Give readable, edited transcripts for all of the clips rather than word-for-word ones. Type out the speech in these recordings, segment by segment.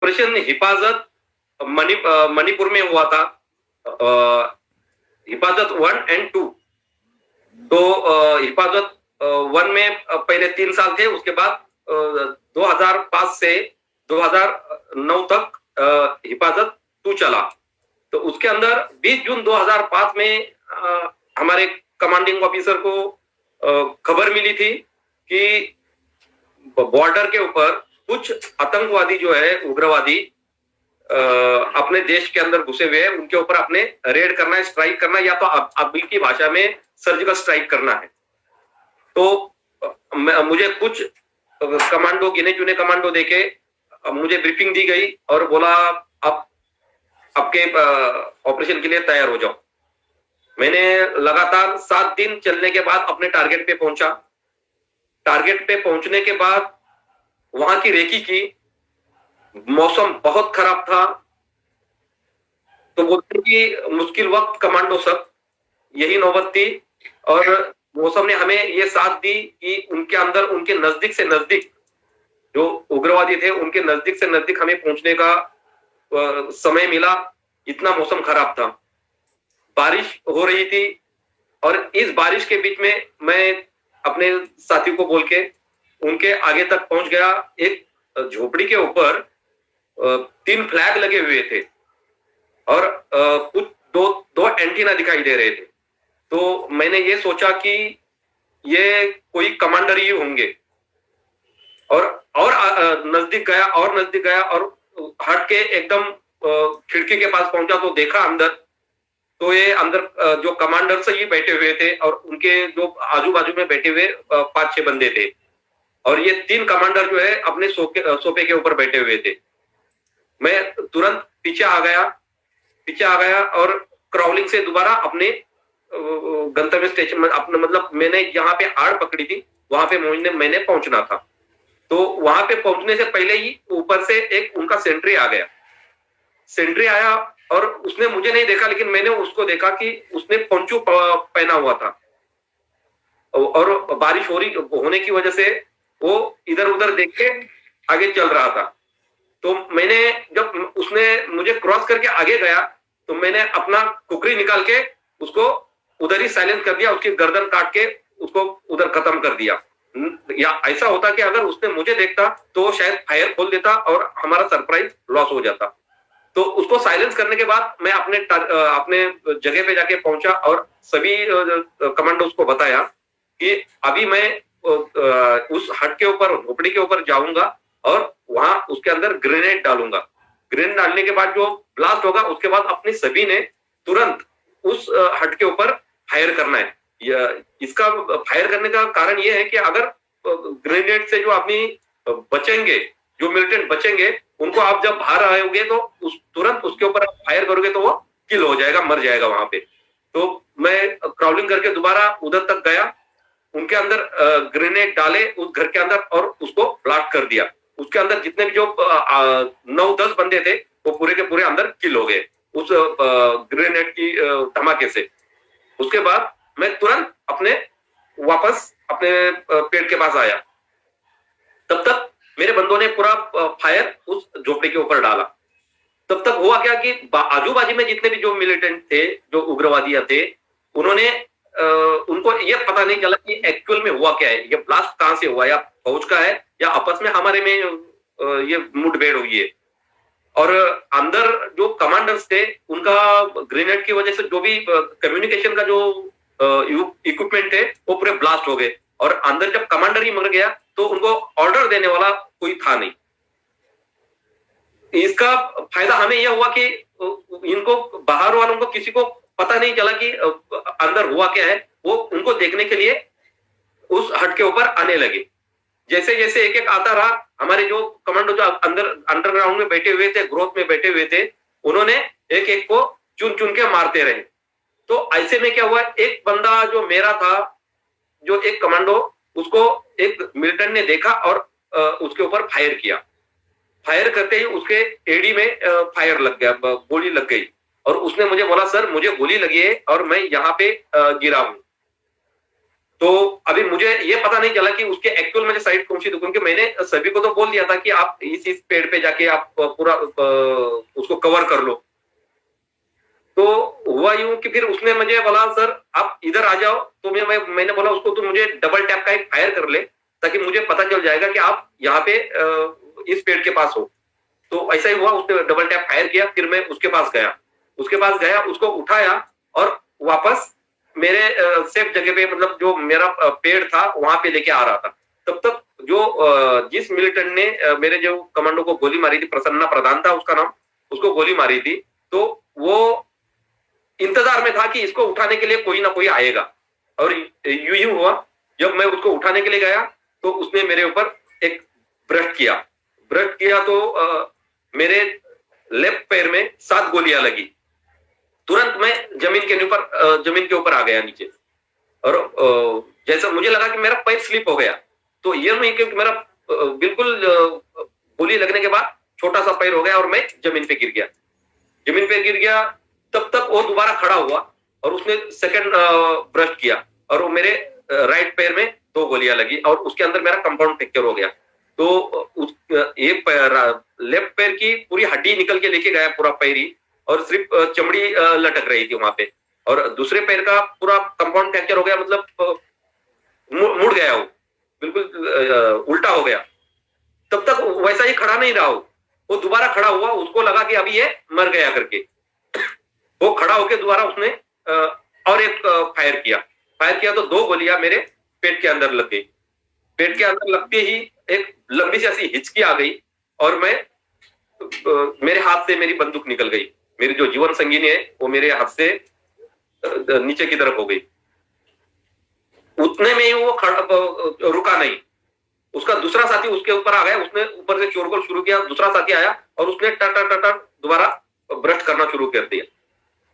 Operation हिफाजत मणिपुर में हुआ था, हिफाजत 1 और 2। तो हिफाजत 1 में पहले 3 साल थे, उसके बाद 2005 से 2009 तक हिफाजत 2 चला। तो उसके अंदर 20 जून 2005 में हमारे कमांडिंग ऑफिसर को खबर मिली थी कि बॉर्डर के ऊपर कुछ आतंकवादी जो है, उग्रवादी अपने देश के अंदर घुसे हुए हैं, उनके ऊपर अपने रेड करना है, स्ट्राइक करना है, या तो अभी की भाषा में सर्जिकल स्ट्राइक करना है। तो मुझे कुछ कमांडो, गिने चुने कमांडो देके मुझे ब्रीफिंग दी गई और बोला आप आपके ऑपरेशन के लिए तैयार हो जाओ। मैंने लगातार 7 दिन चलने के बाद अपने टारगेट पे पहुंचा। टारगेट पे पहुंचने के बाद वहां की रेकी की, मौसम बहुत खराब था। तो बोलते कि मुश्किल वक्त कमांडो सब, यही नौबत थी। और मौसम ने हमें ये साथ दी कि उनके अंदर, उनके नजदीक से नजदीक जो उग्रवादी थे, उनके नजदीक से नजदीक हमें पहुंचने का समय मिला। इतना मौसम खराब था, बारिश हो रही थी। और इस बारिश के बीच में मैं अपने साथियों को बोल के उनके आगे तक पहुंच गया। एक झोपड़ी के ऊपर 3 फ्लैग लगे हुए थे और कुछ दो एंटीना दिखाई दे रहे थे। तो मैंने ये सोचा कि ये कोई कमांडर ही होंगे, और नजदीक गया और नजदीक गया और हट के एकदम खिड़की के पास पहुंचा तो देखा अंदर, तो ये अंदर जो कमांडर से ही बैठे हुए थे और उनके जो आजू बाजू में बैठे हुए 5-6 बंदे थे। और ये 3 कमांडर जो है अपने सोफे के ऊपर बैठे हुए थे। मैं तुरंत पीछे आ गया और क्राउलिंग से दोबारा अपने गंतव्य स्टेशन में, अपने मतलब मैंने जहां पे आड़ पकड़ी थी वहां पे मैंने पहुंचना था। तो वहां पे पहुंचने से पहले ही ऊपर से एक उनका सेंट्री आ गया। सेंट्री आया और उसने मुझे नहीं देखा, लेकिन मैंने उसको देखा कि उसने पोंचो पहना हुआ था और बारिश होने की वजह से वो इधर उधर देख के आगे चल रहा था। तो मैंने, जब उसने मुझे क्रॉस करके आगे गया तो मैंने अपना कुकरी निकाल के उसको उधर ही साइलेंस कर दिया, उसकी गर्दन काट के उसको उधर खत्म कर दिया। या ऐसा होता कि अगर उसने मुझे देखता तो शायद फायर खोल देता और हमारा सरप्राइज लॉस हो जाता। तो उसको साइलेंस करने के बाद मैं अपने जगह पे जाके पहुंचा और सभी कमांडोज को बताया कि अभी मैं उस हट के ऊपर, झोपड़ी के ऊपर जाऊंगा और वहां उसके अंदर ग्रेनेड डालूंगा। ग्रेनेड डालने के बाद जो ब्लास्ट होगा उसके बाद अपने सभी ने तुरंत उस हट के ऊपर फायर करना है। इसका फायर करने का कारण यह है कि अगर ग्रेनेड से जो आदमी बचेंगे, जो मिलिटेंट बचेंगे, उनको आप जब बाहर आएंगे तो तुरंत उसके ऊपर फायर करोगे तो वो किल हो जाएगा, मर जाएगा वहां पे। तो मैं क्राउलिंग करके दोबारा उधर तक गया, उनके अंदर ग्रेनेड डाले उस घर के अंदर और उसको ब्लास्ट कर दिया। उसके अंदर जितने भी जो 9-10 बंदे थे वो पूरे के पूरे अंदर किल हो गए उस ग्रेनेड की धमाके से। उसके बाद मैं तुरंत वापस अपने पेड़ के पास आया। तब तक मेरे बंदों ने पूरा फायर उस झोपड़ी के ऊपर डाला। तब तक हुआ क्या कि आजू बाजू में जितने भी जो मिलिटेंट थे, जो उग्रवादी थे, उन्होंने उनको ये पता नहीं चला कि एक्चुअल में हुआ क्या है, ये ब्लास्ट कहां से हुआ, या फौज का है या आपस में हमारे में ये मुठभेड़ हुई है। और अंदर जो कमांडर्स थे उनका ग्रेनेड की वजह से जो भी कम्युनिकेशन का जो इक्विपमेंट थे वो पूरे ब्लास्ट हो गए। और अंदर जब कमांडर ही मर गया तो उनको ऑर्डर देने वाला कोई था नहीं। इसका फायदा हमें यह हुआ कि इनको, बाहर वालों को, किसी को पता नहीं चला कि अंदर हुआ क्या है। वो उनको देखने के लिए उस हट के ऊपर आने लगे। जैसे जैसे एक एक आता रहा, हमारे जो कमांडो जो अंदर अंडरग्राउंड में बैठे हुए थे, ग्रोथ में बैठे हुए थे, उन्होंने एक एक को चुन चुन के मारते रहे। तो ऐसे में क्या हुआ, एक बंदा जो मेरा था, जो एक कमांडो, उसको एक मिलिटेंट ने देखा और उसके ऊपर फायर किया। फायर करते ही उसके एड़ी में फायर लग गया, गोली लग गई। और उसने मुझे बोला, सर मुझे गोली लगी है और मैं यहाँ पे गिरा हूं। तो अभी मुझे ये पता नहीं चला कि उसके एक्चुअल में साइड कौन सी थी, क्योंकि मैंने सभी को तो बोल दिया था कि आप इस पेड़ पे जाके आप पूरा उसको कवर कर लो। तो हुआ यूं कि फिर उसने मुझे बोला सर आप इधर आ जाओ, तो मैंने बोला उसको तो मुझे डबल टैप का एक फायर कर ले, ताकि मुझे पता चल जाएगा कि आप यहाँ पे इस पेड़ के पास हो। तो ऐसा ही हुआ, उसने डबल टैप फायर किया, फिर मैं उसके पास गया, उसको उठाया और वापस मेरे सेफ जगह पे, मतलब जो मेरा पेड़ था वहां पे लेके आ रहा था। तब तक जो जिस मिलिटेंट ने मेरे जो कमांडो को गोली मारी थी, प्रसन्ना प्रधान था उसका नाम, उसको गोली मारी थी, तो वो इंतजार में था कि इसको उठाने के लिए कोई ना कोई आएगा। और यूं ही हुआ, जब मैं उसको उठाने के लिए गया तो उसने मेरे ऊपर एक ब्रस्ट किया तो मेरे लेफ्ट पैर में 7 गोलियां लगी। तुरंत मैं जमीन के ऊपर आ गया नीचे, और जैसा मुझे लगा कि मेरा पैर स्लिप हो गया, तो ये नहीं कि मेरा बिल्कुल गोली लगने के बाद छोटा सा पैर हो गया और मैं जमीन पे गिर गया। तब तक वो दोबारा खड़ा हुआ और उसने सेकंड ब्रश किया, और वो मेरे राइट पैर में 2 गोलियां लगी और उसके अंदर मेरा कंपाउंड फ्रैक्चर हो गया। तो एक लेफ्ट पैर की पूरी हड्डी निकल के लेके गया, पूरा पैर ही, और सिर्फ चमड़ी लटक रही थी वहां पे, और दूसरे पैर का पूरा कंपाउंड फ्रैक्चर हो गया, मतलब मुड़ गया, वो बिल्कुल उल्टा हो गया। तब तक वैसा ही खड़ा नहीं रहा, वो दोबारा खड़ा हुआ, उसको लगा कि अभी ये मर गया करके। वो खड़ा होके दोबारा उसने और एक फायर किया तो 2 गोलियां मेरे पेट के अंदर लग गई। पेट के अंदर लगते ही एक लंबी सी ऐसी हिचकी आ गई, और मेरे हाथ से मेरी बंदूक निकल गई। मेरी जो जीवन संगिनी है वो मेरे हाथ से नीचे की तरफ हो गई। उतने में ही वो रुका नहीं, उसका दूसरा साथी उसके ऊपर आ गया, उसने ऊपर से शोरगोल शुरू किया, दूसरा साथी आया और उसने टर दोबारा ब्रस्ट करना शुरू कर दिया।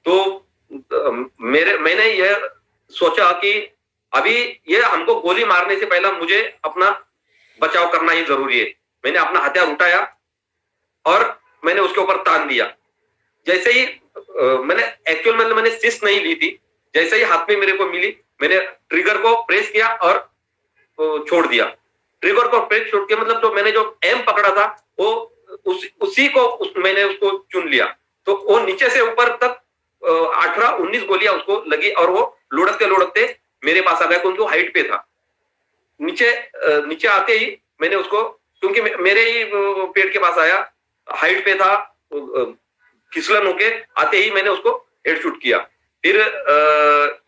तो मैंने यह सोचा कि अभी ये हमको गोली मारने से पहले मुझे अपना बचाव करना ही जरूरी है। मैंने अपना हथियार उठाया और मैंने उसके ऊपर तान दिया। जैसे ही मैंने सिस नहीं ली थी, जैसे ही हाथ में मेरे को मिली, मैंने ट्रिगर को प्रेस किया और छोड़ दिया। ट्रिगर को प्रेस छोड़ के मतलब तो मैंने जो एम पकड़ा था वो उसी को मैंने उसको चुन लिया। तो वो नीचे से ऊपर तक 18-19 गोलियां उसको लगी, और वो लुढ़कते मेरे पास आ गया, क्योंकि वो हाइट पे था। नीचे आते ही मैंने उसको, क्योंकि मेरे ही पेड़ के पास आया, हाइट पे था, फिसलन होके आते ही मैंने उसको हेडशूट किया। फिर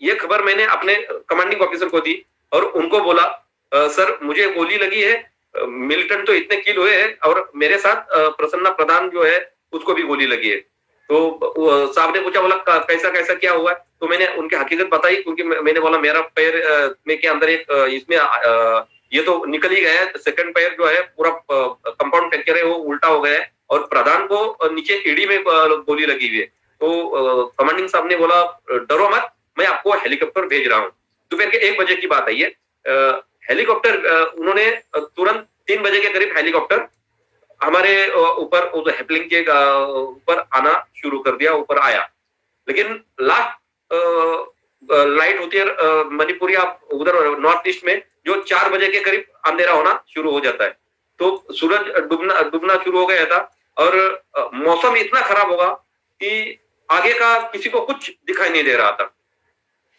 ये खबर मैंने अपने कमांडिंग ऑफिसर को दी और उनको बोला, सर मुझे गोली लगी है, मिलिटेंट तो इतने किल हुए हैं, और मेरे साथ प्रसन्ना प्रधान जो है उसको भी गोली लगी है। तो साहब ने पूछा, बोला कैसा क्या हुआ? तो मैंने उनकी हकीकत बताई, क्योंकि मैंने बोला मेरा पैर में के अंदर एक इसमें ये तो निकल ही गया है, सेकंड पैर जो है पूरा कंपाउंड फ्रैक्चर है, वो उल्टा हो गया है, और प्रधान को नीचे एड़ी में गोली लगी हुई है। तो कमांडिंग साहब ने बोला, डरो मत, मैं आपको हेलीकॉप्टर भेज रहा हूँ। दोपहर के 1 बजे की बात है ये। हेलीकॉप्टर उन्होंने तुरंत 3 बजे के करीब हेलीकॉप्टर हमारे ऊपर हेपलिंग के ऊपर आना शुरू कर दिया, ऊपर आया। लेकिन लास्ट लाइट होती है मणिपुरी, आप उधर नॉर्थ ईस्ट में जो 4 बजे के करीब अंधेरा होना शुरू हो जाता है। तो सूरज डूबना शुरू हो गया था, और मौसम इतना खराब होगा कि आगे का किसी को कुछ दिखाई नहीं दे रहा था।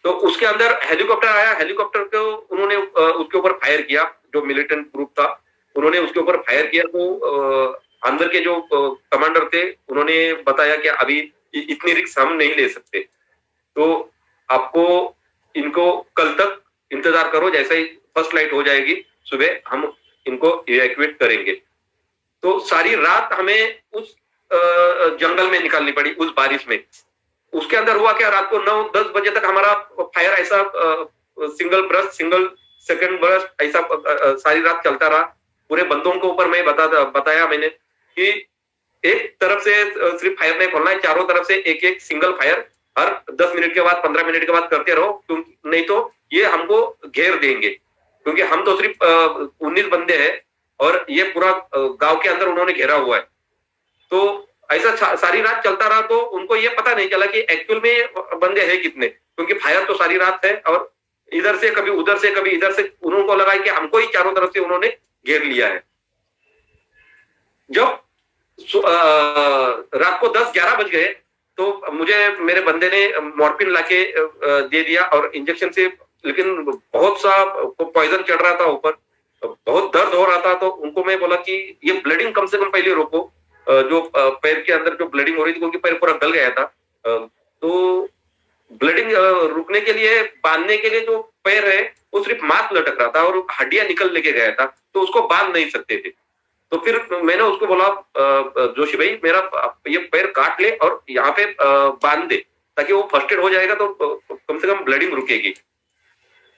तो उसके अंदर हेलीकॉप्टर आया, हेलीकॉप्टर को उन्होंने उसके ऊपर फायर किया, जो मिलिटेंट ग्रुप था उन्होंने उसके ऊपर फायर किया। तो अंदर के जो कमांडर थे उन्होंने बताया कि अभी इतनी रिस्क हम नहीं ले सकते, तो आपको इनको कल तक इंतजार करो, जैसे ही फर्स्ट लाइट हो जाएगी सुबह हम इनको इवैक्यूएट करेंगे। तो सारी रात हमें उस जंगल में निकालनी पड़ी, उस बारिश में। उसके अंदर हुआ क्या, रात को 9-10 बजे तक हमारा फायर ऐसा सिंगल सेकंड ब्रश ऐसा सारी रात चलता रहा। पूरे बंदों के ऊपर मैं बताया मैंने कि एक तरफ से सिर्फ फायर नहीं खोलना है, चारों तरफ से एक सिंगल फायर हर 10 मिनट के बाद 15 मिनट के बाद करते रहो, क्योंकि नहीं तो ये हमको घेर देंगे, क्योंकि हम तो सिर्फ 19 बंदे हैं और ये पूरा गांव के अंदर उन्होंने घेरा हुआ है। तो ऐसा सारी रात चलता रहा, तो उनको ये पता नहीं चला कि एक्चुअल में बंदे हैं कितने, क्योंकि फायर तो सारी रात है और इधर से कभी उधर से कभी इधर से, उनको लगा कि हमको ही चारों तरफ से उन्होंने घेर लिया है। जब रात को 10-11 बज गए तो मुझे मेरे बंदे ने मॉर्फिन लाके दे दिया और इंजेक्शन से, लेकिन बहुत सा पॉइजन चढ़ रहा था ऊपर, बहुत दर्द हो रहा था। तो उनको मैं बोला कि ये ब्लीडिंग कम से कम पहले रोको, जो पैर के अंदर जो ब्लीडिंग हो रही थी क्योंकि पैर पूरा गल गया था। तो ब्लीडिंग रुकने के लिए, बांधने के लिए जो पैर है वो सिर्फ मांस लटक रहा था और हड्डियां निकल लेके गया था, तो उसको बांध नहीं सकते थे। तो फिर मैंने उसको बोला, जोशी भाई मेरा ये पैर काट ले और यहाँ पे बांध दे, ताकि वो फर्स्ट एड हो जाएगा तो कम से कम ब्लीडिंग रुकेगी।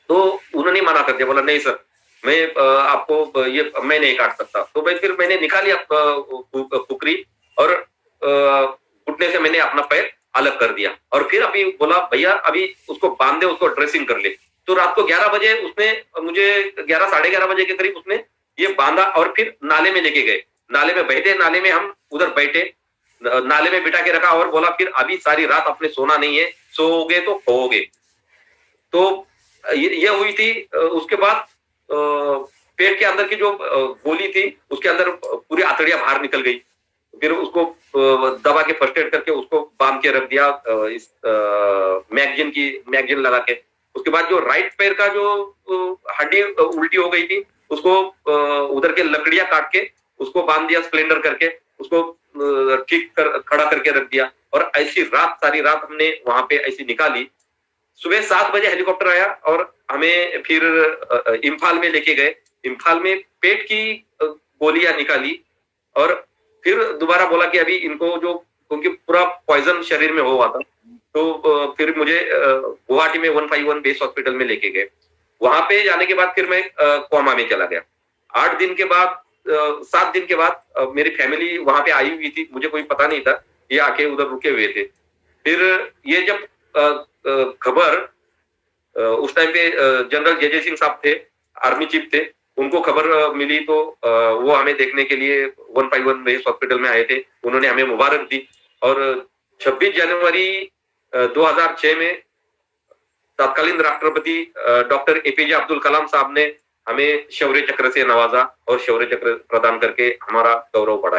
तो उन्होंने मना कर दिया, बोला नहीं सर, मैं आपको ये मैं नहीं काट सकता। तो भाई फिर मैंने निकाली कुकरी और घुटने से मैंने अपना पैर अलग कर दिया और फिर अभी बोला भैया अभी उसको बांध दे, उसको ड्रेसिंग कर ले। तो रात को 11 बजे उसने मुझे 11 साढ़े 11 बजे के करीब उसने ये बांधा और फिर नाले में लेके गए। नाले में बैठे, नाले में हम उधर बैठे, नाले में बिठा के रखा और बोला फिर अभी सारी रात अपने सोना नहीं है, सोओगे तो खोओगे। तो ये हुई थी। उसके बाद पेट के अंदर की जो गोली थी उसके अंदर पूरी आंतड़ियां बाहर निकल गई। फिर उसको दबा के फर्स्ट एड करके उसको बांध के रख दिया, इस मैगजीन लगा के। उसके बाद जो राइट पैर का जो हड्डी उल्टी हो गई थी उसको उधर के लकड़ियां काट के उसको बांध दिया, स्प्लेंडर करके उसको ठीक खड़ा करके रख दिया। और ऐसी रात, सारी रात हमने वहां पे ऐसी निकाली। सुबह 7 बजे हेलीकॉप्टर आया और हमें फिर इम्फाल में लेके गए। इम्फाल में पेट की गोलियां निकाली और फिर दोबारा बोला कि अभी इनको जो, क्योंकि पूरा पॉइजन शरीर में हुआ था, तो फिर मुझे गुवाहाटी में 151 बेस हॉस्पिटल में लेके गए। वहां पे जाने के बाद फिर मैं कोमा में चला गया। 8 दिन के बाद 7 दिन के बाद मेरी फैमिली वहां पे आई हुई थी, मुझे कोई पता नहीं था, ये आके उधर रुके हुए थे। फिर ये जब खबर उस टाइम पे जनरल जे सिंह साहब थे, आर्मी चीफ थे, उनको खबर मिली तो वो हमें देखने के लिए 151 बेस हॉस्पिटल में आए थे। उन्होंने हमें मुबारक दी और 26 जनवरी 2006 में तत्कालीन राष्ट्रपति डॉक्टर एपीजे अब्दुल कलाम साहब ने हमें शौर्य चक्र से नवाजा और शौर्य चक्र प्रदान करके हमारा गौरव बढ़ाया।